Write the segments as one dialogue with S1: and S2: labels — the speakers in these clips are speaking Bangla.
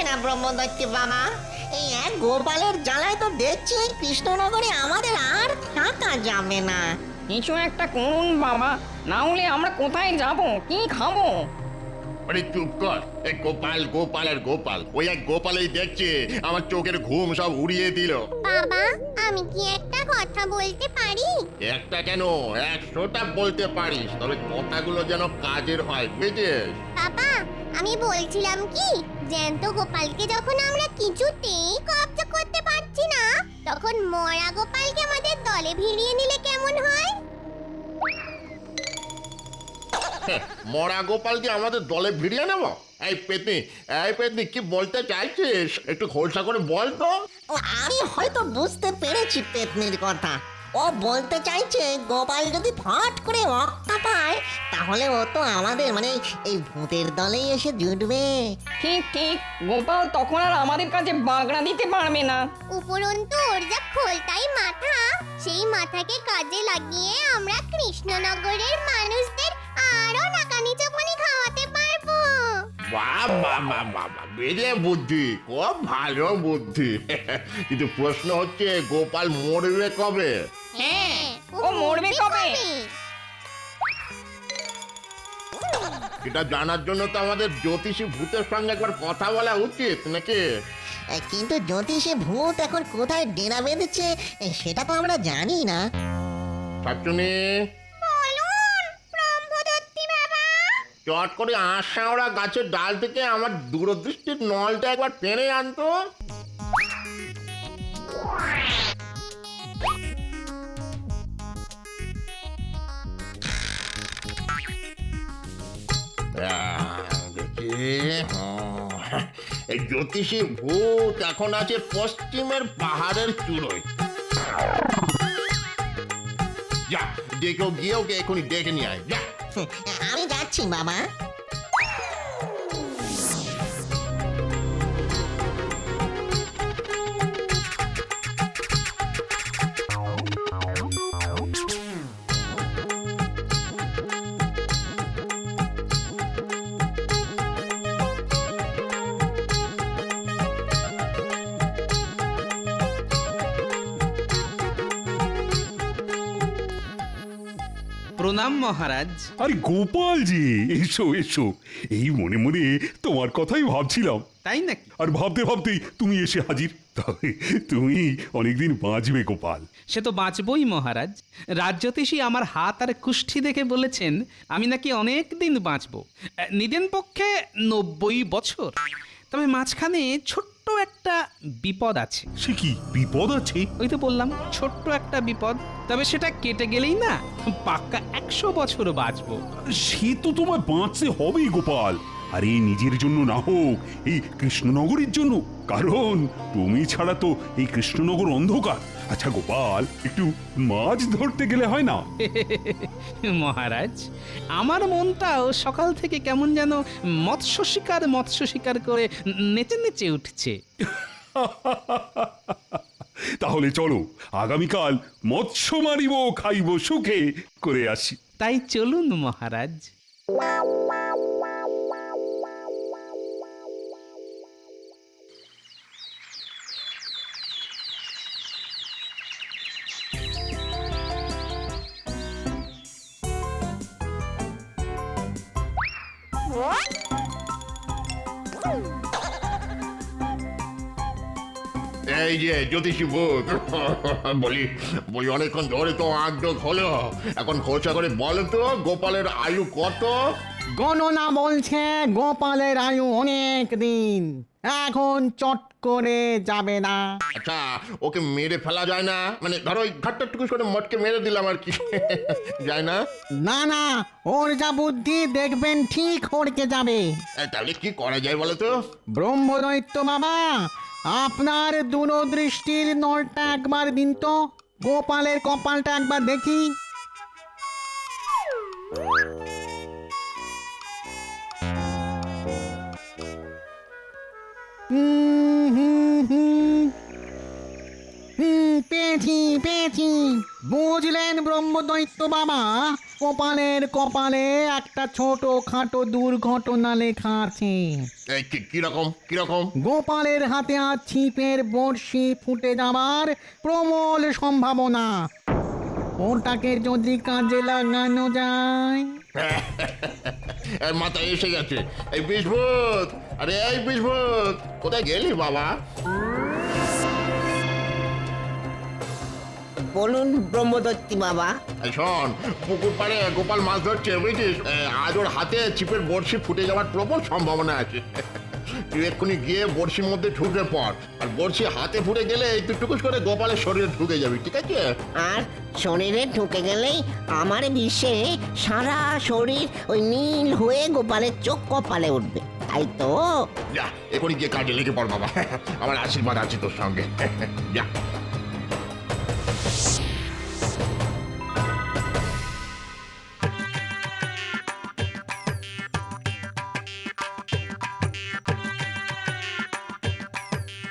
S1: না ব্রহ্মদৈত্য বাবা। এই এক গোপালের জ্বালায় তো দেখছি এই কৃষ্ণনগরে আমাদের আর থাকা যাবে না।
S2: কিছু একটা করুন বাবা, না হলে আমরা কোথায় যাব, কি খাবো?
S3: আরে চুপ কর। এই গোপাল গোপাল আর গোপাল, ওই এক গোপালেই দেখছে আমার চোখের ঘুম সব উড়িয়ে দিল।
S4: বাবা, আমি কি একটা কথা বলতে পারি?
S3: একটা কেন, 100টা বলতে পারিস, তবে কথাগুলো যেন কাজের হয়, বুঝেছিস?
S4: বাবা, আমি বলছিলাম কি, জ্যান্ত গোপালকে যখন আমরা কিছুতেই কবজা করতে পারছি না, তখন মরা গোপালকে আমাদের দলে ভিড়িয়ে নিলে কেমন হয়?
S3: মরা গোপালকে আমাদের দলে ভিড়িয়ে নেব? এই পেতনি কি বলতে চাইছিস? একটু খোলসা করে বল তো।
S1: ও, আমি হয়তো বুঝতে পেরেছি পেতনির কথা। ও বলতে চাইছে গোপাল যদি ফট করে রক্ষা পায় তাহলে ও তো আমাদের মানে এই ভূতের দলেই এসে জুটবে।
S2: ঠিক ঠিক, গোপাল তখন আর আমাদের কাছে বাগড়া দিতে পারবে না।
S4: উপরন্তু ওর যা খোলতাই মাথা, সেই মাথাকে কাজে লাগিয়ে আমরা কৃষ্ণনগরের মানুষদের আরো নাকানি চাপানি খাওয়াতে পারবো।
S3: বাহ বাহ বাহ বাহ বাহ, বেরিয়ে বুদ্ধি, খুব ভালো বুদ্ধি। কিন্তু প্রশ্ন হচ্ছে গোপাল মরবে কবে?
S2: হ্যাঁ, ও মরবে কবে?
S3: এটা জানার জন্য তো আমাদের জ্যোতিষী ভূতের সঙ্গে একবার কথা বলা উচিত নাকি?
S1: কিন্তু জ্যোতিষে ভূত এখন কোথায় ডেরা বেঁধেছে সেটা তো আমরা জানি না।
S3: শাকচুনি,
S4: বলুন ব্রহ্মদত্তি বাবা।
S3: চট করে আশাওড়া গাছের ডাল থেকে আমার দূরদৃষ্টির নলটা একবার টেনে আনতো। দেখি, এই জ্যোতিষী ভূত এখন আছে পশ্চিমের পাহাড়ের চূড়োয়। যা, যে কেউ গিয়ে ওকে এখনই ডেকে নিয়ে আয়, যা।
S1: আমি যাচ্ছি বাবা।
S5: প্রণাম মহারাজ।
S6: আরে গোপাল জি, এসো এসো। এই মনে মনে তোমার কথাই ভাবছিলাম,
S5: তাই নাকি?
S6: আর ভাবতে ভাবতেই তুমি এসে হাজির। তবে তুমি অনেকদিন বাঁচবে গোপাল।
S5: সে তো বাঁচবই মহারাজ। রাজ্যতীশী আমার হাত আর কুষ্ঠি দেখে বলেছেন আমি নাকি অনেক দিন বাঁচবো, নিদেন পক্ষে 90 বছর। তবে মাঝখানে ছোট্ট একটা বিপদ আছে।
S6: সে কি বিপদ আছে?
S5: ওই তো বললাম ছোট্ট একটা বিপদ, তবে সেটা কেটে গেলেই না পাক্কা 100 বছর বাঁচবো।
S6: সে তো তোমায় বাঁচতে হবেই গোপাল। আরে নিজের জন্য না হোক, এই কৃষ্ণনগরের জন্য, কারণ তুমি ছাড়া তো এই কৃষ্ণনগর অন্ধকার। আচ্ছা গোপাল, একটু মাছ ধরতে গেলে হয় না?
S5: মহারাজ, আমার মনটাও সকাল থেকে কেমন যেন মৎস্য শিকার করে নেচে নেচে উঠছে।
S6: তাহলে চলো আগামীকাল মৎস্য মারিব খাইব সুখে করে আসি।
S5: তাই চলুন মহারাজ।
S3: এই যে জ্যোতিষী ভূত, বলি বলি অনেকক্ষণ ধরে তো আগ্রহ হলো, এখন খোঁচা করে বলো তো গোপালের আয়ু কত?
S7: গণনা বলছে গোপালের আয়ু অনেক দিন, এখন চট করে যাবে না।
S3: আচ্ছা, ওকে মেরে ফেলা যায় না? মানে ধরো ওই ঘাটটা টুকুস করে মটকে মেরে দিলাম আর কি, যায় না?
S7: না না, ওর যা বুদ্ধি দেখবেন ঠিক হড়কে যাবে।
S3: তাহলে কি করা যায় বলো তো?
S7: ব্রহ্মদৈত্য বাবা, আপনার দূরদৃষ্টির নলটা একবার দিন তো, গোপালের কপালটা একবার দেখি। পেয়েছি পেয়েছি। বুঝলেন ব্রহ্মদৈত্য বাবা, গোপালের কপালে একটা ছোট খাটো দুর্ঘটনা লেখা আছে।
S3: এই কিরকম কিরকম?
S7: গোপালের হাতে আজ ছিপের বড়শি ফুটে যাবার প্রবল সম্ভাবনা। ওটাকে যদি কাজে লাগানো যায়।
S3: এর মাথায় এসে গেছে। এই বিষ্ভূত, আরে এই বিষ্ভূত, কোথায় গেলি বাবা?
S1: বলুন ব্রহ্মদত্তি বাবা।
S3: এই শোন, পুকুর পাড়ে গোপাল মাছ ধরছে বুঝছিস, আজ ওর হাতে ছিপের বড়শি ফুটে যাওয়ার প্রবল সম্ভাবনা আছে। তুই এক্ষুনি গিয়ে বড়শির মধ্যে ঢুকে পড়, আর বড়শি হাতে ফুটে গেলে তুই টুকুস করে গোপালের শরীরে ঢুকে যাবি, ঠিক আছে?
S1: আর শরীরে ঢুকে গেলেই আমার বিশ্বে সারা শরীর ওই নীল হয়ে গোপালের চোখ কপালে উঠবে, তাই তো?
S3: যা এক্ষুনি গিয়ে কাজে লেগে পড় বাবা, আমার আশীর্বাদ আছে তোর সঙ্গে। যা।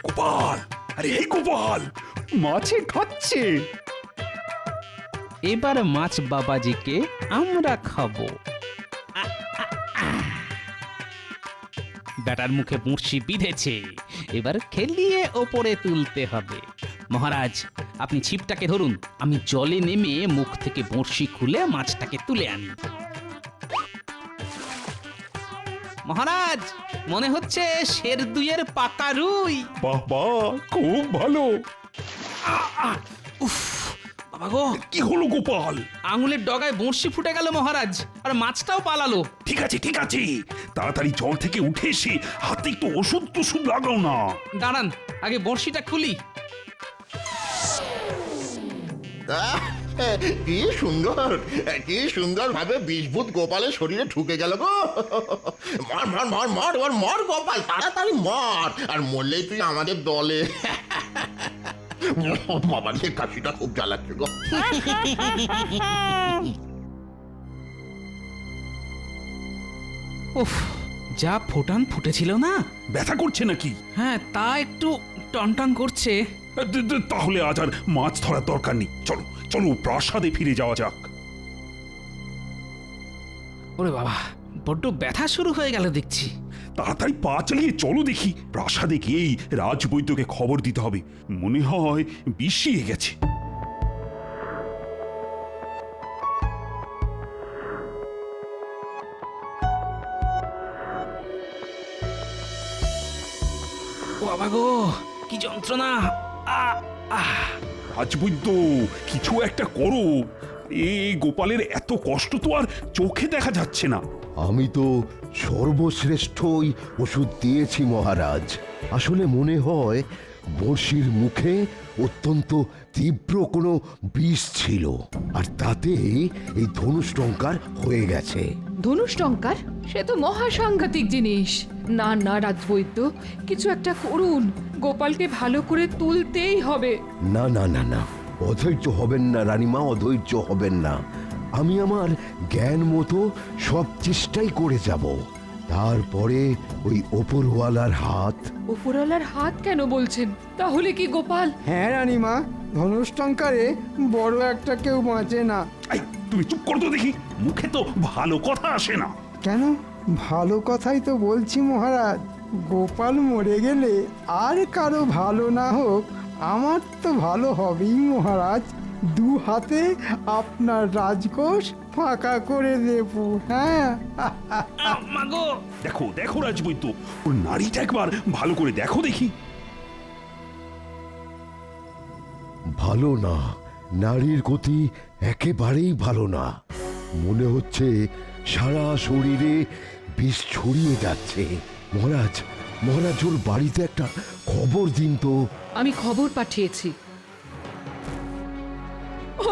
S6: গোপাল, আরে এই গোপাল, মাছে খাচ্ছে।
S5: এবার মাছ বাবাজিকে আমরা খাবো। ব্যাটার মুখে বড়শি বিঁধেছে, এবার খেলিয়ে ওপরে তুলতে হবে। মহারাজ, আপনি ছিপটাকে ধরুন, আমি জলে নেমে মুখ থেকে বড়শি খুলে মাছটাকে তুলে আনি। মহারাজ, মনে হচ্ছে শের দুইয়ের পাকা রুই।
S6: বাহ বাহ, খুব ভালো।
S5: উফ, বাবা গো,
S6: কি হলো গোপাল?
S5: আঙুলের ডগায় বড়শি ফুটে গেল মহারাজ, আর মাছটাও পালালো।
S6: ঠিক আছে ঠিক আছে, তাড়াতাড়ি জল থেকে উঠে এসে হাতে একটু ওষুধ টষুধ লাগাও না।
S5: দাঁড়ান, আগে বড়শিটা খুলি।
S3: আহ, কি সুন্দর, কি সুন্দর ভাবে বিষভূত গোপালের শরীরে ঢুকে গেল গো। মর মর মর মর, এবার মর গোপাল, তাড়াতাড়ি মর, আর মরলেই তুই আমাদের দলে। বাবা রে, কাশিটা খুব জ্বালাচ্ছে গো।
S5: উফ, যা ফোটান ফুটেছিল না।
S6: ব্যথা করছে নাকি?
S5: হ্যাঁ, তা একটু টনটন করছে।
S6: তাহলে আজ আর মাছ ধরার দরকার নেই, চলো চলো প্রাসাদে ফিরে যাওয়া যাক।
S5: ওরে বাবা, বড্ড ব্যথা শুরু হয়ে গেল দেখছি।
S6: তাড়াতাড়ি পা চালিয়ে চলো দেখি, প্রাসাদে গিয়েই রাজবৈদ্যকে খবর দিতে হবে, মনে হয় বিষিয়ে গেছে।
S5: ও বাবা গো, কি যন্ত্রণা!
S6: রাজবৈদ্য, কিছু একটা করো। এই গোপালের এত কষ্ট তো আর চোখে দেখা যাচ্ছে না।
S8: আমি তো সর্বশ্রেষ্ঠই ওষুধ দিয়েছি মহারাজ। আসলে মনে হয় বড়শির মুখে অত্যন্ত তীব্র কোনো বিষ ছিল, আর তাতে এই ধনুষ্টঙ্কার হয়ে গেছে।
S9: ধনুষ্টঙ্কার? সে তো মহাসাংঘাতিক জিনিস। না না রাজবৈদ্য, কিছু একটা করুন, গোপালকে ভালো করে তুলতেই হবে।
S8: না না না না, অধৈর্য হবেন না রানীমা, অধৈর্য হবেন না। আমি আমার জ্ঞান মতো সব চেষ্টাই করে যাব। তারপরে ওই ওপরওয়ালার হাত।
S9: উপরওয়ালার হাত কেন বলছেন? তাহলে কি গোপাল?
S10: হ্যাঁ রানীমা, ধনুষ্টঙ্কারে বড় একটা কেউ বাঁচে না।
S6: এই, তুমি চুপ করো তো দেখি, মুখে তো ভালো কথা আসে না।
S10: কেন? ভালো কথাই তো বলছি মহারাজ। গোপাল মরে গেলে আর কারো ভালো না হোক, আমার তো ভালো হবেই মহারাজ। দু হাতে আপনার রাজকোষ ফাঁকা করে দেব। হ্যাঁ,
S5: মাগো,
S6: দেখো দেখো রাজবৈদ্য, ওর নাড়িটা একবার ভালো করে দেখো দেখি।
S8: ভালো না, নারীর গতি একেবারেই ভালো না। মনে হচ্ছে সারা শরীরে বিষ ছড়িয়ে যাচ্ছে। মহারাজ, মহারাজ, ওর বাড়িতে একটা খবর দিন তো।
S9: আমি খবর পাঠিয়েছি।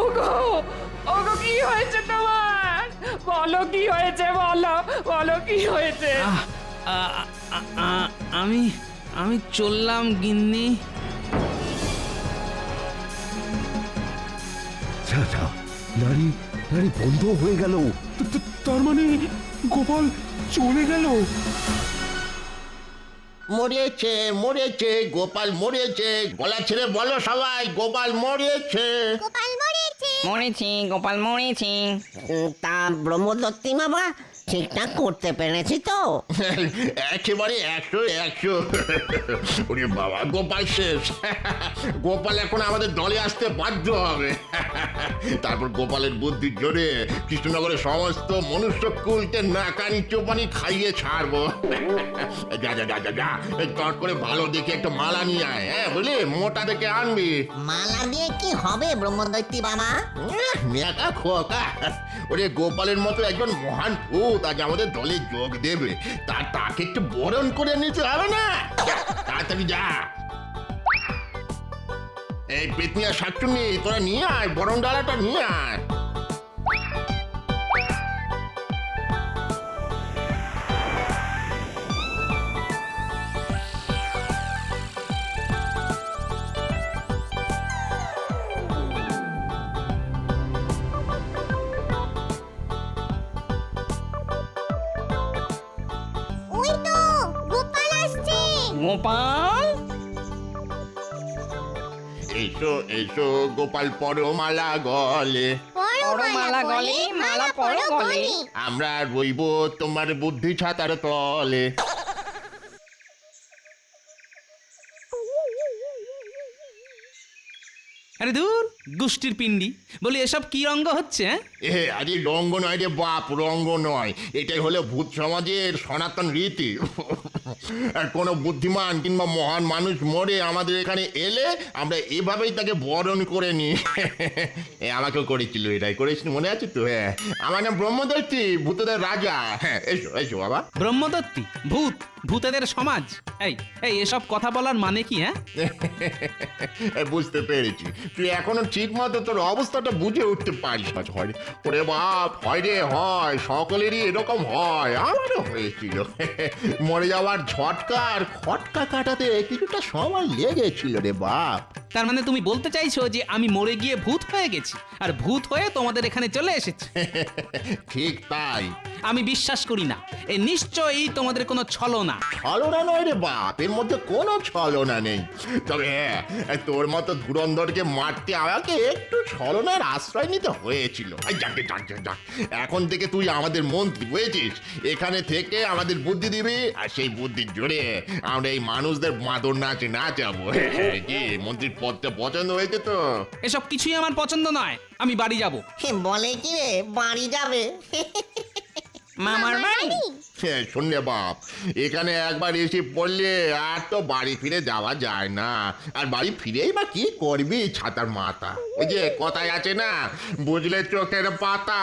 S9: ওগো, ওগো, কি হয়েছে তোমার? বলো কি হয়েছে, বলো বলো কি হয়েছে?
S5: আমি আমি চললাম গিন্নি।
S8: আচ্ছা, নারী নারী বন্ধ হয়ে গেল।
S6: তার মানে গোপাল চলে গেল?
S3: মরেছে মরেছে, গোপাল মরেছে, গলা ছেড়ে বলো সবাই, গোপাল মরেছে।
S4: গোপাল মরেছে,
S2: মরেছি গোপাল মরেছি।
S1: তা ব্রহ্মদত্তি বাবা ঠিকঠাক করতে পেরেছি তো?
S3: একেবারে 100 ওরে বাবা, গোপাল শেষ। গোপাল এখন আমাদের দলে আসতে বাধ্য হবে। তারপর গোপালের বুদ্ধির জোরে কৃষ্ণনগরের সমস্ত মনুষ্যকুলকে নাকানি চোপানি খাইয়ে ছাড়বো। যা যা যা যা যা, চট করে ভালো দেখে একটা মালা নিয়ে আয়, হ্যাঁ বুঝলি, মোটা দেখে আনবি।
S1: মালা দিয়ে কি হবে ব্রহ্মদত্তি বাবা?
S3: নেকা খোকা, ওরে গোপালের মতো একজন মহান ভূত আজ আমাদের দলে যোগ দেবে, তাকে একটু বরণ করে নিতে হবে না? যা, তাড়াতাড়ি যা। এই পেতনিয়া শাকচুন্নি, তোরা নিয়ে আয়, বরণ ডালাটা নিয়ে আয়।
S4: ওই তো গোপাল আসছে।
S2: গোপাল
S3: এসো এসো গোপাল, পরো মালা গলে,
S4: পরো মালা গলে, মালা পরো গলে।
S3: আমরা রইব তোমার বুদ্ধি ছাতার তলে।
S5: আরে দূর গোষ্ঠীর পিণ্ডি, বলি এসব কি রঙ্গ হচ্ছে? হ্যাঁ
S3: আরে রঙ্গ নয় রে বাপ, রঙ্গ নয়, এটাই হলো ভূত সমাজের সনাতন রীতি। আর কোনো বুদ্ধিমান কিংবা মহান মানুষ মরে আমাদের এখানে এলে আমরা এভাবেই তাকে বরণ করে নিই। আমাকেও করেছিল, এটাই করেছিল, মনে আছে তো? হ্যাঁ, আমার নাম ব্রহ্মদত্তি, ভূতদের রাজা। হ্যাঁ, এসো এসো বাবা।
S5: ব্রহ্মদত্তি ভূত, ভূতেদের সমাজ, এই এই এসব কথা বলার মানে কি? হ্যাঁ
S3: বুঝতে পেরেছি, তুই এখনো ঠিক মতো তোর অবস্থাটা বুঝে উঠতে পারিস না। হয় ওরে বাপ, হয় রে হয়, সকলেরই এরকম হয়, আমারও হয়েছিল। মরে যাওয়ার ঝটকা আর খটকা কাটাতে কিছুটা সময় লেগেছিল রে বাপ।
S5: তার মানে তুমি বলতে চাইছো যে আমি মরে গিয়ে ভূত হয়ে গেছি, আর ভূত হয়ে তোমাদের এখানে চলে এসেছি?
S3: ঠিক তাই।
S5: আমি বিশ্বাস করি না, এই নিশ্চয়ই তোমাদের কোনো ছলনা।
S3: ছলনা নয় রে বাপ, এর মধ্যে কোনো ছলনা নেই। তবে হ্যাঁ, তোর মতো ধুরন্ধরকে মারতে আমাকে একটু ছলনার আশ্রয় নিতে হয়েছিল। যাকে যাক যাক, এখন থেকে তুই আমাদের মন্ত্রী বুঝেছিস, এখানে থেকে আমাদের বুদ্ধি দিবি, আর সেই বুদ্ধির জোরে আমরা এই মানুষদের মাদর নাচ নাচাবো। কি মন্ত্রীর পদটা পছন্দ হয়েছে তো?
S5: এসব কিছুই আমার পছন্দ নয়, আমি বাড়ি যাব।
S1: বলে কি রে, বাড়ি যাবে?
S2: মামার বাড়ি?
S3: শোন রে বাপ, এখানে একবার এসে পড়লে আর তো বাড়ি ফিরে যাওয়া যায় না। আর বাড়ি ফিরেই বা কি করবি, ছাতার মাথা। ওই যে কথায় আছে না, বুঝলে চোখের পাতা,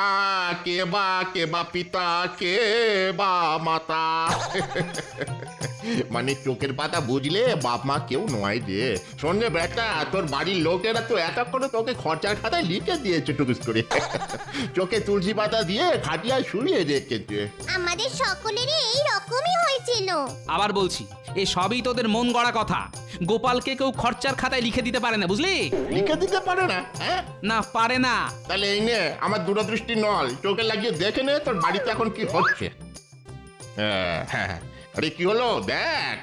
S3: কে বা পিতা, কে বা মাতা। মানে চোখের পাতা বুঝলে বাপ মা কেউ নয় রে। শোন রে বেটা, তোর বাড়ির লোকেরা তো এতক্ষণে তোকে খরচার খাতায় লিখে দিয়েছে টুকুস করে। চোখে তুলসী পাতা দিয়ে খাটিয়ায় শুয়ে রেখেছে।
S4: আমাদের সকলেরই এই রকমই হয়েছিল।
S5: আবার বলছি, এ সবই তোদের মন গড়া কথা। গোপালকে কেউ খরচার খাতায় লিখে দিতে পারে না, বুঝলি?
S3: লিখে দিতে পারে না? হ্যাঁ,
S5: না পারে না।
S3: তাহলে এই নে আমার দূরদৃষ্টি নল, চোখে লাগিয়ে দেখে নে তোর বাড়িতে এখন কি হচ্ছে। হ্যাঁ, আরে কি হলো দেখ।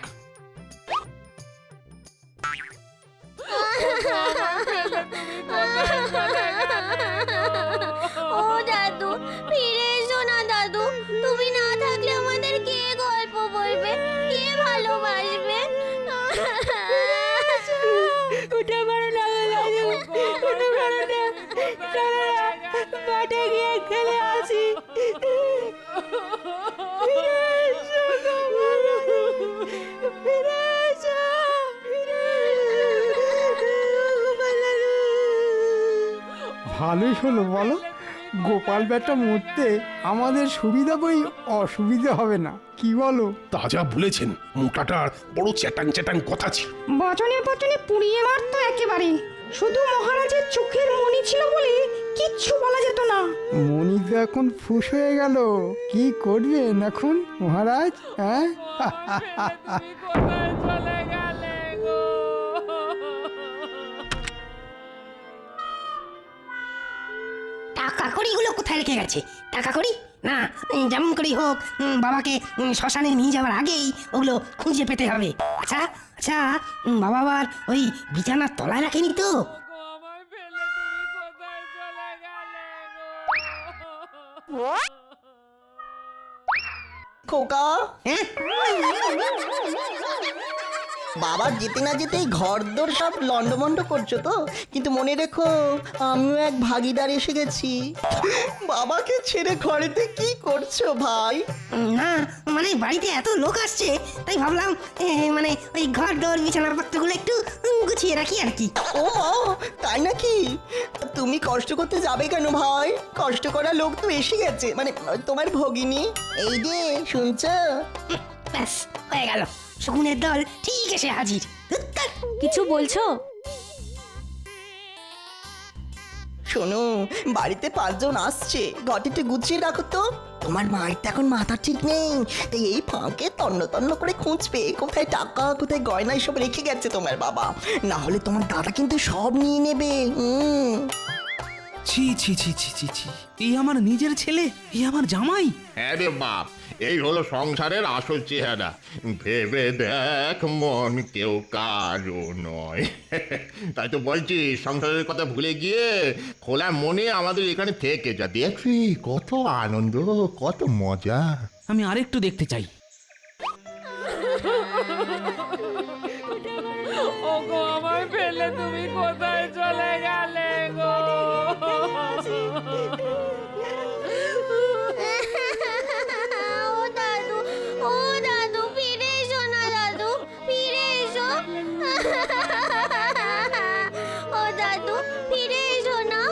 S4: ও দাদু, ফিরে এসো না দাদু। তুমি না থাকলে আমাদের কে গল্প বলবে, কে ভালোবাসবে? উঠে পড়ো না দাদু, উঠে পড়ো না, চলো না, মাঠে গিয়ে খেলে আসি। ফিরে এসো গোপাল, ফিরে এসো, ফিরে এসো গোপাল দাদু।
S10: ভালোই হলো বলো, গোপাল বেটা মরতে আমাদের সুবিধা বই অসুবিধা হবে না, কি বলো?
S11: তা যা বলেছেন, মোটাটার বড় চ্যাটাং চ্যাটাং কথা ছিল।
S12: বচনে বচনে পুড়িয়ে মারতো একেবারে। শুধু মহারাজের চোখের মণি ছিল বলে কিচ্ছু বলা যেত না।
S10: মণি তো এখন ফুস হয়ে গেল, কি করবেন এখন মহারাজ? হ্যাঁ,
S12: টাকা কড়িগুলো কোথায় রেখে গেছে? টাকা কড়ি না, যেমন করেই হোক বাবাকে শ্মশানে নিয়ে যাওয়ার আগেই ওগুলো খুঁজে পেতে হবে। আচ্ছা আচ্ছা, বাবা আবার ওই বিছানার তলায় রাখেনি তো?
S1: খোকা বাবা যেতে না যেতেই ঘরদোর সব লন্ডমন্ড করছো তো, কিন্তু মনে রেখো আমিও এক ভাগিদার এসে গেছি। বাবাকে ছেড়ে ঘরেতে কি করছো ভাই?
S12: না মানে বাড়িতে এত লোক আসছে তাই ভাবলাম মানে ওই ঘর দোর বিছানাপত্রগুলো একটু গুছিয়ে রাখি আর কি।
S1: ও মা, তাই নাকি? তুমি কষ্ট করতে যাবে কেন ভাই? কষ্ট করা লোক তো এসে গেছে, মানে তোমার ভগিনী। এই যে শুনছো?
S12: ব্যাস হয়ে গেল, শকুনের দল ঠিক এসে হাজির।
S4: কিছু বলছো?
S1: শোনো, বাড়িতে 5 জন আসছে, ঘরটিতে গুছিয়ে রাখো তো। তোমার মায়ের তো এখন মাথা ঠিক নেই, তাই এই ফাঁকে তন্ন তন্ন করে খুঁজবে কোথায় টাকা কোথায় গয়না সব রেখে গেছে তোমার বাবা, না হলে তোমার দাদা কিন্তু সব নিয়ে নেবে।
S5: ছি ছি ছি ছি ছি ছি, এই আমার নিজের ছেলে, এই আমার জামাই।
S3: হ্যাঁ রে বাপ, এই হলো সংসারের আসল চেহারা। ভেবে দেখ মন কেউ কারো নয়। তাই তো বলছি, সংসারের কথা ভুলে গিয়ে খোলা মনে আমাদের এখানে থেকে যা, দেখবি কত আনন্দ, কত মজা।
S5: আমি আরেকটু দেখতে চাই।
S2: ওগো আমার ফেলে তুমি কোথায় চলে গেলে গো?
S4: ও দাদু ফিরে এসো না, দাদু ফিরে এসো। ও দাদু ফিরে এসো না।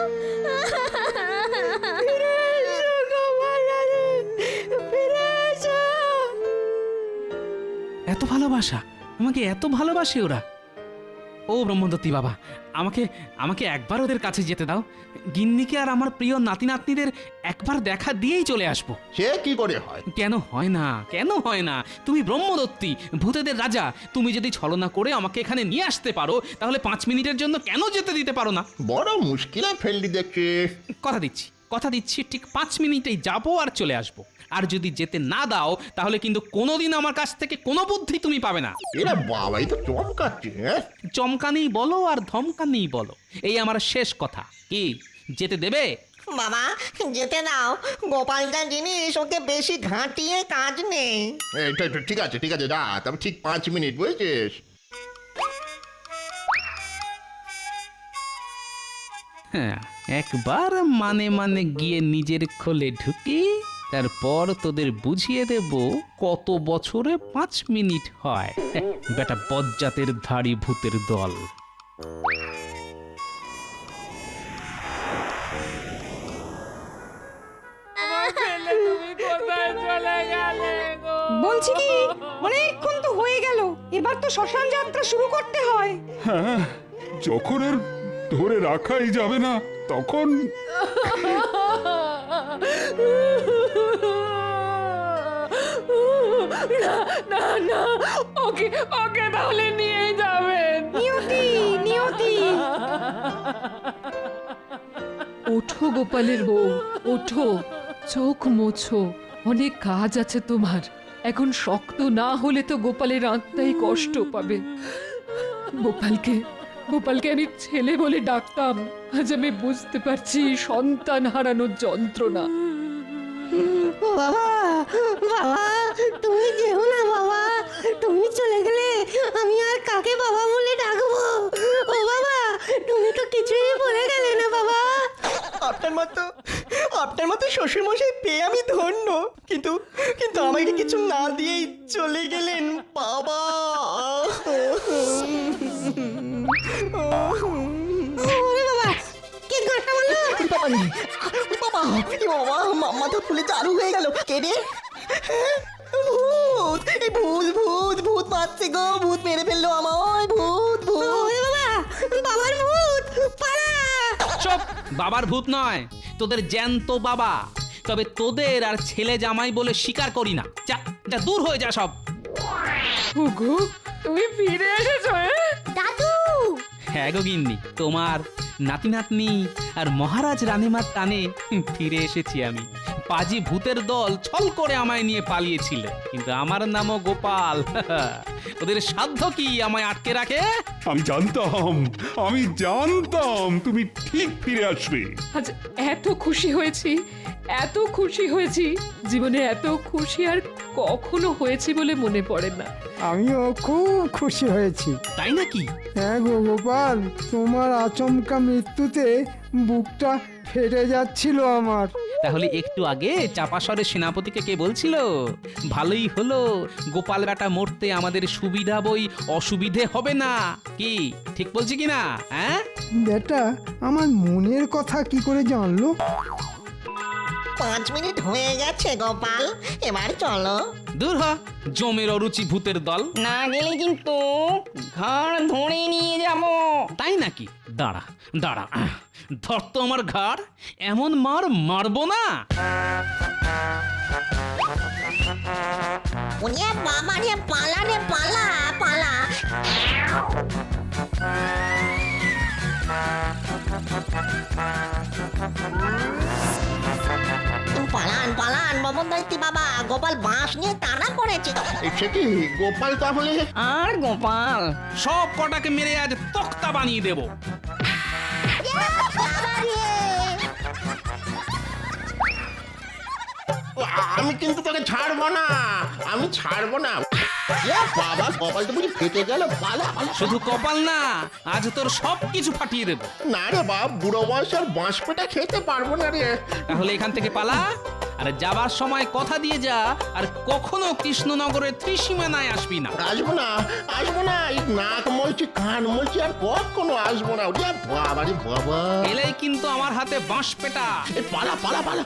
S5: এত ভালোবাসা, আমাকে এত ভালোবাসে ওরা। ও ব্রহ্মদত্তী বাবা, আমাকে আমাকে একবার ওদের কাছে যেতে দাও। গিন্নিকে আর আমার প্রিয় নাতি নাতনিদের একবার দেখা দিয়েই চলে আসবো।
S3: সে কি করে হয়?
S5: কেন হয় না, কেন হয় না? তুমি ব্রহ্মদত্তী, ভূতেদের রাজা, তুমি যদি ছলনা করে আমাকে এখানে নিয়ে আসতে পারো, তাহলে 5 মিনিটের জন্য কেন যেতে দিতে পারো না?
S3: বড় মুশকিলে ফেললি দেখছি।
S5: কথা দিচ্ছি ঠিক 5 মিনিটেই যাবো আর চলে আসবো। আর যদি যেতে না দাও, তাহলে কিন্তু কোনোদিন আমার কাছ থেকে কোনো বুদ্ধি তুমি পাবে না।
S3: এরা বাবাই তো চমকাচ্ছে।
S5: চমকানি বলো আর ধমকানি বলো, এই আমার শেষ কথা। কি যেতে দেবে?
S1: বাবা যেতে দাও, গোপালটা জিনিস, ওকে বেশি ঘাঁটিয়ে কাজ নেই।
S3: ঠিক আছে ঠিক আছে, যা, তবে ঠিক 5 মিনিট, বুঝেছিস?
S5: হ্যাঁ, একবার মানে মানে গিয়ে নিজের খোলে ঢুকি, তারপর তোদের বুঝিয়ে দেব কত বছরে 5 মিনিট হয়। বেটা বজ্জাতের ধাড়ি ভূতের দল।
S2: আমার ফেলে তুমি কোথায় চলে গেলে গো?
S9: বলছি কি, অনেকক্ষণ তো হয়ে গেল, এবার তো শ্মশান যাত্রা শুরু করতে হয়।
S6: হ্যাঁ, যখন আর ধরে রাখাই যাবে না তখন
S2: না না না, ওকে ওকে তাহলে নিয়ে যাবেন।
S9: নিয়তি নিয়তি, ওঠো গোপালের বউ, ওঠো, চোখ মোছো, অনেক কাজ আছে তোমার। এখন শক্ত না হলে তো গোপালের আত্মাই কষ্ট পাবে। গোপালকে আমি ছেলে বলে ডাকতাম, আজ আমি বুঝতে পারছি সন্তান হারানোর যন্ত্রণা।
S12: বাবা বাবা, তুমি যেও না বাবা, তুমি চলে গেলে আমি আর কাকে বাবা বলে ডাকবো? ও বাবা, তুমি তো কিছুই বলে গেলে না বাবা।
S1: আপনার মতো শ্বশুরমশাই পেয়ে আমি ধন্য, কিন্তু কিন্তু আমাকে কিছু না দিয়েই চলে গেলেন বাবা।
S12: ওরে বাবা, কে ঘরটা বললো?
S1: বাবা মাথা ফুলে চালু হয়ে গেল। কে রে? ভূত! এই ভূত ভূত ভূত মারছে গো, ভূত মেরে ফেললো আমায়, ভূত ভূত।
S12: ওরে বাবা, বাবার ভূত, পালা!
S5: চুপ! বাবার ভূত নয়, তোদের জ্যান্ত বাবা। তবে তোদের আর ছেলে জামাই বলে স্বীকার করি না। যা দূর হয়ে যা সব।
S2: ওগো তুমি ফিরে এসেছো?
S4: দাদু
S5: হ্যাঁ গো গিন্নি, তোমার নাতি নাতনি আর মহারাজ রানীমার টানে ফিরে এসেছি আমি। পাজি ভূতের দল ছল করে আমায় নিয়ে পালিয়েছিল, কিন্তু আমার নামও গোপাল। ওদের সাধ্য কি আমায় আটকে রাখে?
S6: আমি জানতাম তুমি ঠিক ফিরে আসবে।
S9: আজ এত খুশি হয়েছি জীবনে এত খুশি আর কখনো হয়েছি বলে মনে পড়ে না।
S10: আমিও খুব খুশি হয়েছি।
S5: তাই নাকি?
S10: হ্যাঁ গো গোপাল, তোমার আচমকা মৃত্যুতে বুকটা ফেটে যাচ্ছিল আমার।
S5: তাহলে একটু আগে চাপাসরের সেনাপতিকে কে বলছিল ভালোই হলো গোপাল বেটা মরতে আমাদের সুবিধা বই অসুবিধে হবে না? কি ঠিক বলছি কিনা? হ্যাঁ
S10: বেটা আমার মনের কথা কি করে জানলো?
S1: 5 মিনিট হয়ে গেছে গোপাল, এবার চলো।
S5: দূর হ জমের অরুচি ভূতের দল।
S2: না গেলে কিন্তু ঘাড় ধরে নিয়ে যাব।
S5: তাই নাকি? দাঁড়া দাঁড়া, ধর তো আমার ঘাড়, এমন মার মারবো না।
S1: ওরে বাবা রে, পালা রে পালা পালা। পালান পালান ববনদৈত্যি বাবা, গোপাল বাঁশ নিয়ে তাড়া করেছে।
S3: সে কি গোপাল তাহলে?
S2: আর গোপাল
S5: সব কটাকে মেরে আজ তক্তা বানিয়ে দেব।
S3: আমি কিন্তু তোকে ছাড়বো না, আমি ছাড়বো না। বাবা, কপালটা বুঝি ফেটে গেল। পালা পালা।
S5: শুধু কপাল না, আজ তোর সব কিছু ফাটিয়ে দেব।
S3: না রে বাপ, বুড়ো বয়স আর বাঁশ পেটা খেতে পারবো না রে।
S5: তাহলে এখান থেকে পালা, আর যাবার সময় কথা দিয়ে যা আর কখনো কৃষ্ণনগরের ত্রিসীমানায় আসবি না।
S3: আসবো না, আসবো না। এই নাক মলছি, কান মলছি, আর কখনো আসবো না। ওরে বাবা রে বাবা,
S5: এলেই কিন্তু আমার হাতে বাঁশ পেটা।
S3: পালা পালা পালা।